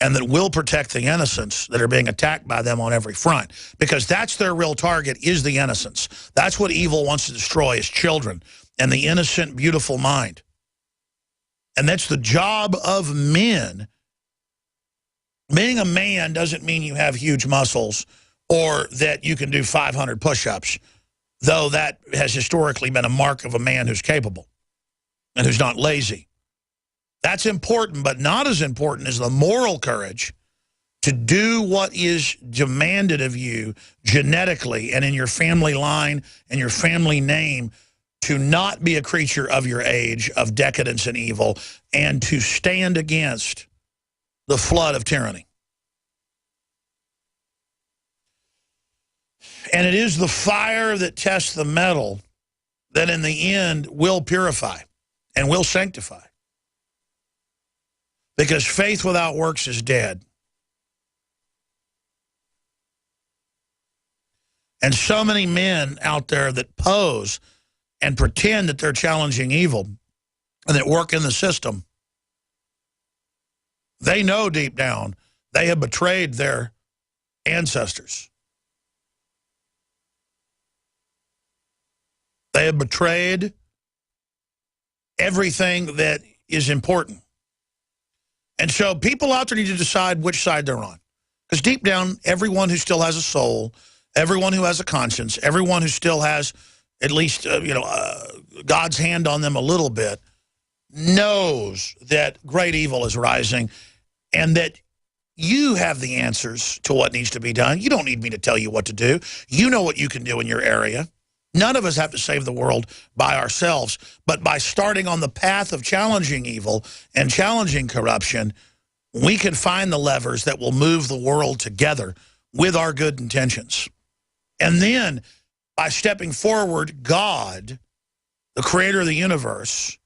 and that will protect the innocents that are being attacked by them on every front, because that's their real target, is the innocents. That's what evil wants to destroy, is children and the innocent, beautiful mind. And that's the job of men. Being a man doesn't mean you have huge muscles or that you can do 500 push-ups, though that has historically been a mark of a man who's capable and who's not lazy. That's important, but not as important as the moral courage to do what is demanded of you genetically and in your family line and your family name, to not be a creature of your age, of decadence and evil, and to stand against the flood of tyranny. And it is the fire that tests the metal that in the end will purify and will sanctify. Because faith without works is dead. And so many men out there that pose and pretend that they're challenging evil and that work in the system, they know deep down they have betrayed their ancestors. They have betrayed everything that is important. And so people out there need to decide which side they're on. Because deep down, everyone who still has a soul, everyone who has a conscience, everyone who still has at least, God's hand on them a little bit, knows that great evil is rising and that you have the answers to what needs to be done. You don't need me to tell you what to do. You know what you can do in your area. None of us have to save the world by ourselves, but by starting on the path of challenging evil and challenging corruption, we can find the levers that will move the world together with our good intentions. And then, by stepping forward, God, the creator of the universe,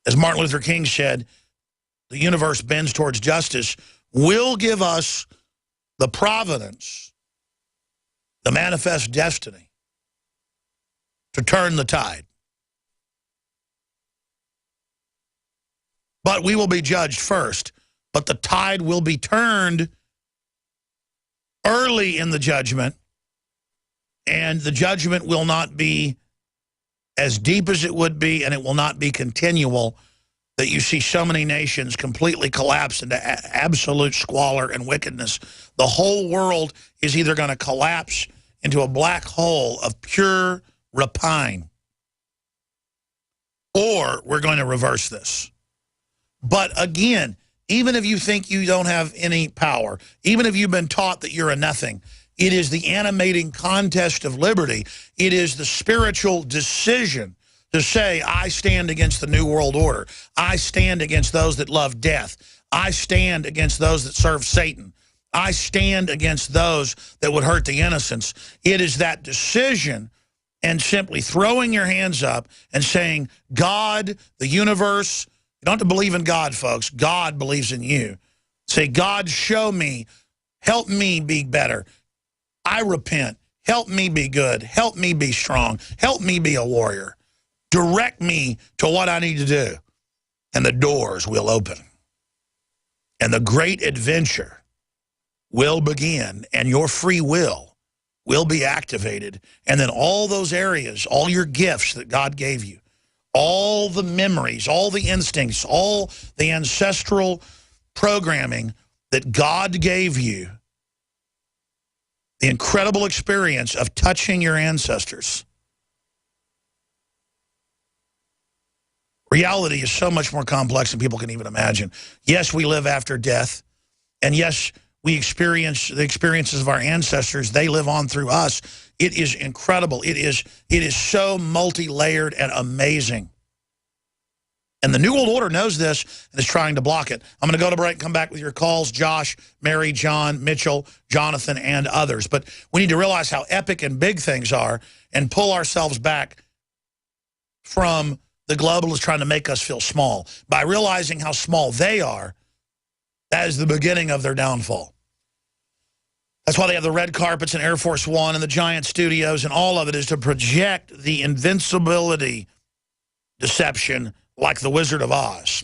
as Martin Luther King said, the universe bends towards justice, will give us the providence, the manifest destiny, to turn the tide. But we will be judged first. But the tide will be turned early in the judgment, and the judgment will not be as deep as it would be, and it will not be continual, that you see so many nations completely collapse into absolute squalor and wickedness. The whole world is either going to collapse into a black hole of pure rapine, or we're going to reverse this. But again, even if you think you don't have any power, even if you've been taught that you're a nothing, it is the animating contest of liberty. It is the spiritual decision to say, I stand against the New World Order. I stand against those that love death. I stand against those that serve Satan. I stand against those that would hurt the innocents. It is that decision and simply throwing your hands up and saying, God, the universe, you don't have to believe in God, folks. God believes in you. Say, God, show me. Help me be better. I repent. Help me be good. Help me be strong. Help me be a warrior. Direct me to what I need to do. And the doors will open. And the great adventure will begin, and your free will be activated. And then all those areas, all your gifts that God gave you, all the memories, all the instincts, all the ancestral programming that God gave you, the incredible experience of touching your ancestors. Reality is so much more complex than people can even imagine. Yes, we live after death. And yes, we experience the experiences of our ancestors. They live on through us. It is incredible. It is so multi-layered and amazing. And the New World Order knows this and is trying to block it. I'm going to go to break and come back with your calls, Josh, Mary, John, Mitchell, Jonathan, and others. But we need to realize how epic and big things are and pull ourselves back from the globalists trying to make us feel small. By realizing how small they are, that is the beginning of their downfall. That's why they have the red carpets in Air Force One and the giant studios, and all of it is to project the invincibility deception like the Wizard of Oz.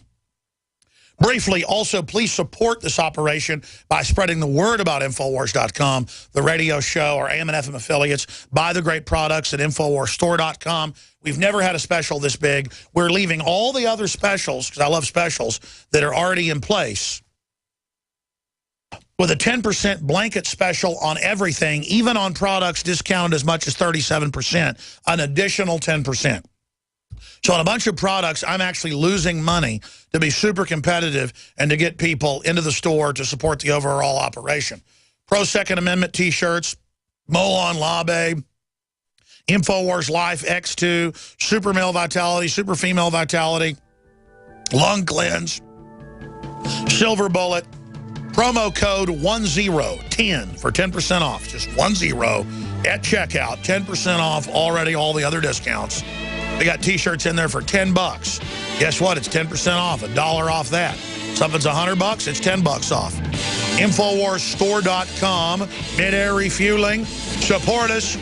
Briefly, also, please support this operation by spreading the word about Infowars.com, the radio show, our AM and FM affiliates. Buy the great products at InfoWarsStore.com. We've never had a special this big. We're leaving all the other specials, because I love specials, that are already in place, with a 10% blanket special on everything, even on products discounted as much as 37%, an additional 10%. So on a bunch of products, I'm actually losing money to be super competitive and to get people into the store to support the overall operation. Pro Second Amendment T-shirts, Molon Labe, InfoWars Life X2, Super Male Vitality, Super Female Vitality, Lung Cleanse, Silver Bullet, promo code 1010 for 10% off. Just 10 at checkout, 10% off already all the other discounts. We got T-shirts in there for $10. Guess what? It's 10% off, $1 off that. Something's $100, it's $10 off. InfoWarsStore.com, mid-air refueling. Support us.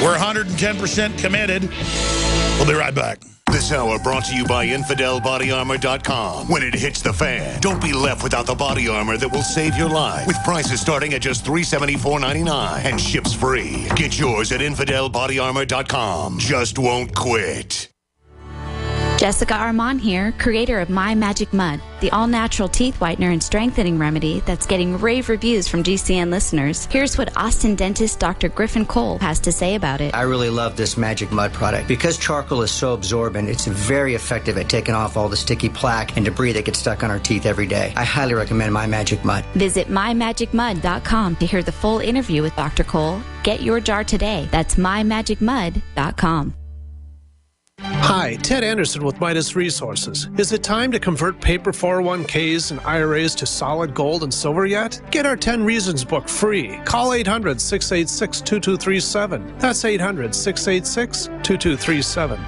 We're 110% committed. We'll be right back. This hour brought to you by InfidelBodyArmor.com. When it hits the fan, don't be left without the body armor that will save your life. With prices starting at just $374.99 and ships free. Get yours at InfidelBodyArmor.com. Just won't quit. Jessica Armand here, creator of My Magic Mud, the all-natural teeth whitener and strengthening remedy that's getting rave reviews from GCN listeners. Here's what Austin dentist Dr. Griffin Cole has to say about it. I really love this Magic Mud product. Because charcoal is so absorbent, it's very effective at taking off all the sticky plaque and debris that gets stuck on our teeth every day. I highly recommend My Magic Mud. Visit mymagicmud.com to hear the full interview with Dr. Cole. Get your jar today. That's mymagicmud.com. Hi, Ted Anderson with Midas Resources. Is it time to convert paper 401ks and IRAs to solid gold and silver yet? Get our 10 Reasons book free. Call 800-686-2237. That's 800-686-2237.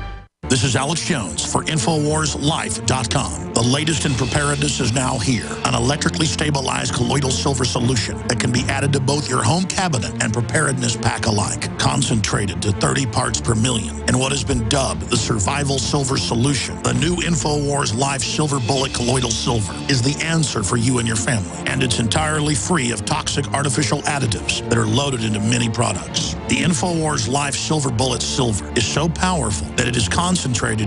This is Alex Jones for InfoWarsLife.com. The latest in preparedness is now here. An electrically stabilized colloidal silver solution that can be added to both your home cabinet and preparedness pack alike. Concentrated to 30 parts per million in what has been dubbed the survival silver solution. The new InfoWars Life Silver Bullet Colloidal Silver is the answer for you and your family. And it's entirely free of toxic artificial additives that are loaded into many products. The InfoWars Life Silver Bullet Silver is so powerful that it is concentrated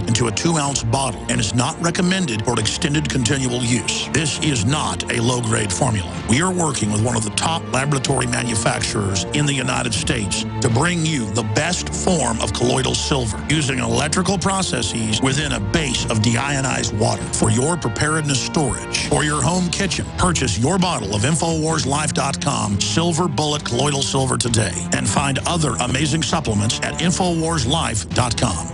into a 2-ounce bottle and is not recommended for extended continual use. This is not a low-grade formula. We are working with one of the top laboratory manufacturers in the United States to bring you the best form of colloidal silver using electrical processes within a base of deionized water. For your preparedness storage or your home kitchen, purchase your bottle of InfoWarsLife.com Silver Bullet Colloidal Silver today and find other amazing supplements at InfoWarsLife.com.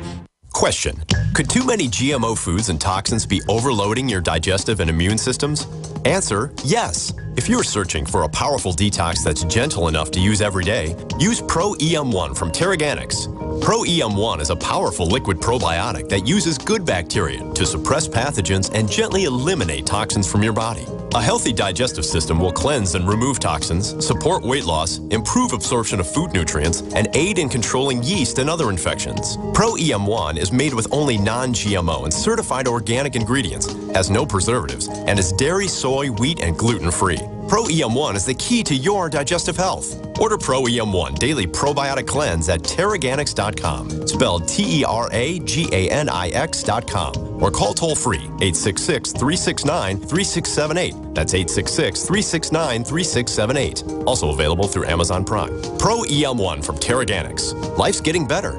Question: could too many GMO foods and toxins be overloading your digestive and immune systems? Answer: yes. If you're searching for a powerful detox that's gentle enough to use every day, use Pro EM1 from Terraganics. Pro EM1 is a powerful liquid probiotic that uses good bacteria to suppress pathogens and gently eliminate toxins from your body. A healthy digestive system will cleanse and remove toxins, support weight loss, improve absorption of food nutrients, and aid in controlling yeast and other infections. Pro EM1 is made with only non-GMO and certified organic ingredients, has no preservatives, and is dairy, soy, wheat, and gluten-free. Pro EM1 is the key to your digestive health. Order Pro EM1 Daily Probiotic Cleanse at Terraganics.com, spelled Terraganix.com, or call toll-free 866-369-3678. That's 866-369-3678. Also available through Amazon Prime. Pro EM1 from Terraganics. Life's getting better.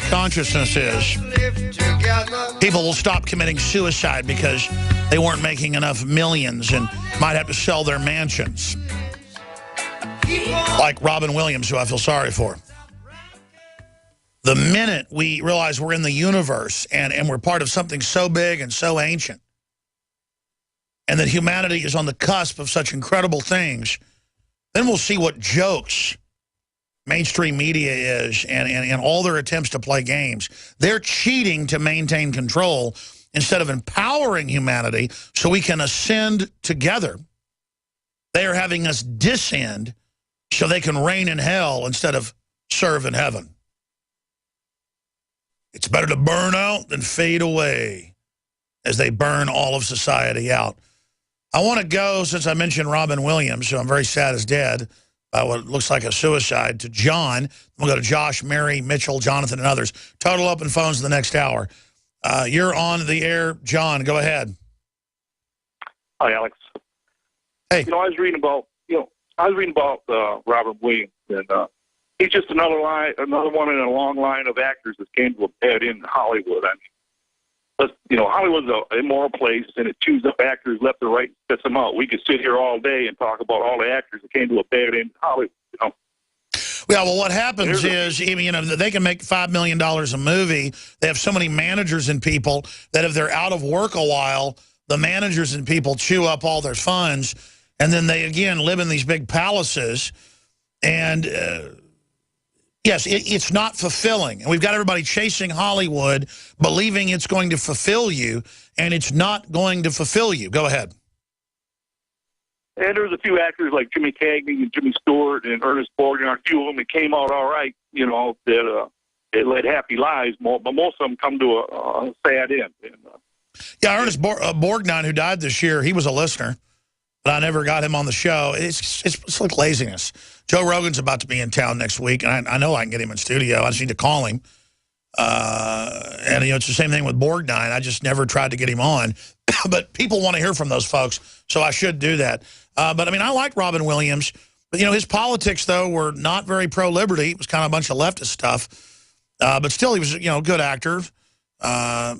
Consciousness is, people will stop committing suicide because they weren't making enough millions and might have to sell their mansions. Like Robin Williams, who I feel sorry for. The minute we realize we're in the universe and we're part of something so big and so ancient, and that humanity is on the cusp of such incredible things, then we'll see what jokes mainstream media is and all their attempts to play games. They're cheating to maintain control instead of empowering humanity so we can ascend together. They are having us descend so they can reign in hell instead of serve in heaven. It's better to burn out than fade away as they burn all of society out. I want to go, since I mentioned Robin Williams, who I'm very sad is dead, what looks like a suicide, to John. We'll go to Josh, Mary, Mitchell, Jonathan, and others. Total open phones in the next hour. You're on the air. John, go ahead. Hi, Alex. Hey. I was reading about Robin Williams, and he's just another one in a long line of actors that came to a bad end in Hollywood. I mean, Hollywood's an immoral place, and it chews up actors left and right and spits them out. We could sit here all day and talk about all the actors that came to a bad end in Hollywood, Yeah, well, what happens is, they can make $5 million a movie. They have so many managers and people that if they're out of work a while, the managers and people chew up all their funds, and then they, again, live in these big palaces. And, yes, it's not fulfilling. And we've got everybody chasing Hollywood, believing it's going to fulfill you, and it's not going to fulfill you. Go ahead. And there's a few actors like Jimmy Cagney and Jimmy Stewart and Ernest Borgnine, a few of them that came out all right, that led happy lives, but most of them come to a sad end. And, yeah, Ernest Borgnine, who died this year, he was a listener, but I never got him on the show. It's like laziness. Joe Rogan's about to be in town next week, and I know I can get him in studio. I just need to call him. And, it's the same thing with Borgnine. I just never tried to get him on. But people want to hear from those folks, so I should do that. But, I mean, I like Robin Williams. But, his politics, though, were not very pro-liberty. It was kind of a bunch of leftist stuff. But still, he was, a good actor, kind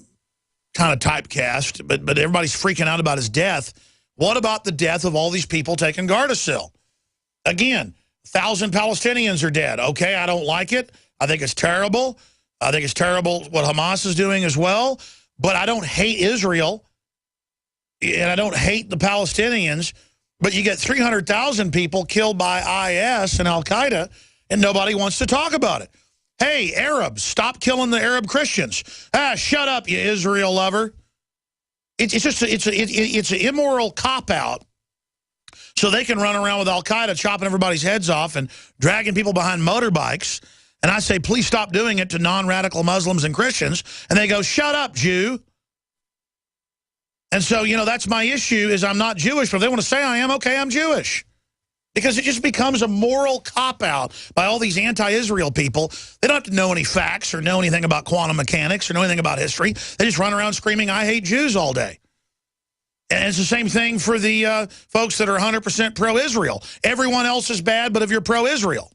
of typecast. But everybody's freaking out about his death. What about the death of all these people taking Gardasil? Again, 1,000 Palestinians are dead. Okay, I don't like it. I think it's terrible. I think it's terrible what Hamas is doing as well. But I don't hate Israel. And I don't hate the Palestinians. But you get 300,000 people killed by IS and Al-Qaeda, and nobody wants to talk about it. Hey, Arabs, stop killing the Arab Christians. Shut up, you Israel lover. It's an immoral cop-out so they can run around with Al-Qaeda chopping everybody's heads off and dragging people behind motorbikes. And I say, please stop doing it to non-radical Muslims and Christians. And they go, shut up, Jew. And so, that's my issue is I'm not Jewish. But if they want to say I am, okay, I'm Jewish. Because it just becomes a moral cop-out by all these anti-Israel people. They don't have to know any facts or know anything about quantum mechanics or know anything about history. They just run around screaming, I hate Jews all day. And it's the same thing for the folks that are 100% pro-Israel. Everyone else is bad, but if you're pro-Israel.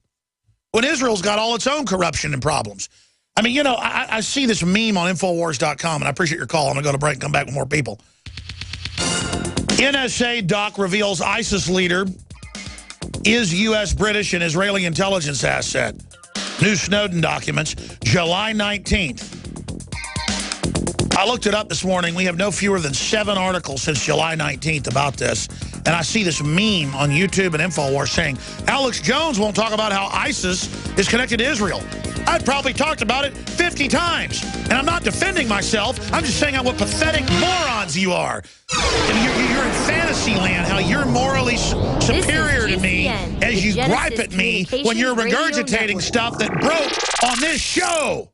When Israel's got all its own corruption and problems. I mean, I see this meme on Infowars.com, and I appreciate your call. I'm going to go to break and come back with more people. NSA doc reveals ISIS leader is U.S., British, and Israeli intelligence asset. New Snowden documents, July 19th. I looked it up this morning. We have no fewer than 7 articles since July 19th about this. And I see this meme on YouTube and InfoWars saying, Alex Jones won't talk about how ISIS is connected to Israel. I've probably talked about it 50 times. And I'm not defending myself. I'm just saying what pathetic morons you are. You're in fantasy land, how you're morally superior to me as you gripe at me when you're regurgitating stuff that broke on this show.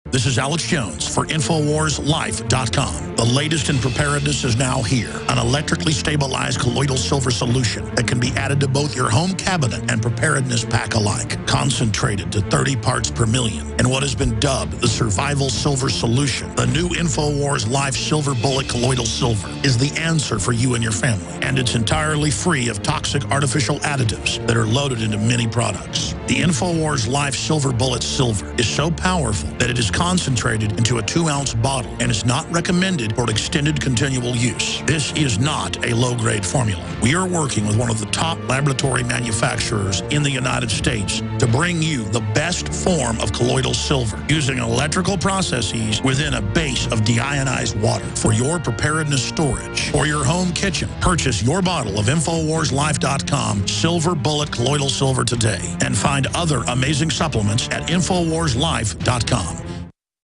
This is Alex Jones for InfoWarsLife.com. The latest in preparedness is now here. An electrically stabilized colloidal silver solution that can be added to both your home cabinet and preparedness pack alike. Concentrated to 30 parts per million in what has been dubbed the survival silver solution. The new InfoWars Life Silver Bullet Colloidal Silver is the answer for you and your family. And it's entirely free of toxic artificial additives that are loaded into many products. The InfoWars Life Silver Bullet Silver is so powerful that it is concentrated into a 2-ounce bottle and is not recommended formulated for extended continual use. This is not a low-grade formula. We are working with one of the top laboratory manufacturers in the United States to bring you the best form of colloidal silver using electrical processes within a base of deionized water for your preparedness storage or your home kitchen. Purchase your bottle of InfoWarsLife.com Silver Bullet Colloidal Silver today and find other amazing supplements at InfoWarsLife.com.